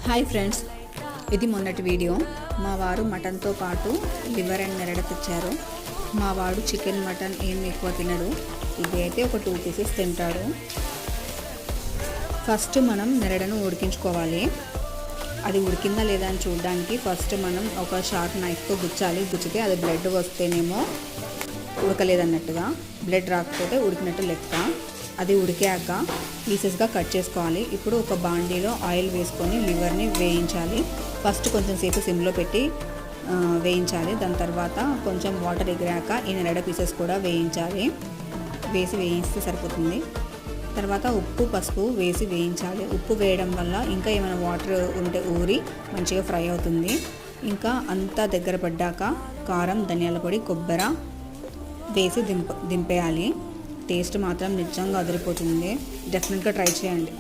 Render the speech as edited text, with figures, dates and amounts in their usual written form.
Hi friends, ఇది మొన్నటి video. మా వారు మటన్తో పాటు లివర్ అండ్ నెరడ తెచ్చారు. మా వాడు చికెన్ మటన్ ఏం ఎక్కువ తినడు. ఇది అయితే ఒక 2 పీసెస్ తింటాడు. ఫస్ట్ మనం నెరడను ఉడికించుకోవాలి. అది ఉడికిందా లేదా అని చూడడానికి ఫస్ట్ మనం ఒక షార్ప్ నైఫ్తో గుచ్చాలి. గుచ్చితే అది బ్లడ్ వస్తేనేమో ఉడకలేదన్నట్టుగా, బ్లడ్ రాకపోతే ఉడికినట్టు లెక్క. అది ఉడికాక పీసెస్గా కట్ చేసుకోవాలి. ఇప్పుడు ఒక బాండీలో ఆయిల్ వేసుకొని లివర్ని వేయించాలి. ఫస్ట్ కొంచెం సేపు సిమ్లో పెట్టి వేయించాలి. దాని తర్వాత కొంచెం వాటర్ ఎగిరాక ఈ నెరడ పీసెస్ కూడా వేయించాలి. వేయిస్తే సరిపోతుంది. తర్వాత ఉప్పు పసుపు వేసి వేయించాలి. ఉప్పు వేయడం వల్ల ఇంకా ఏమైనా వాటర్ ఉంటే ఊరి మంచిగా ఫ్రై అవుతుంది. ఇంకా అంతా దగ్గర పడ్డాక కారం, ధనియాల పొడి, కొబ్బరి వేసి దింపేయాలి. టేస్ట్ మాత్రం నిజంగా అదిరిపోతుంది. డెఫినెట్గా ట్రై చేయండి.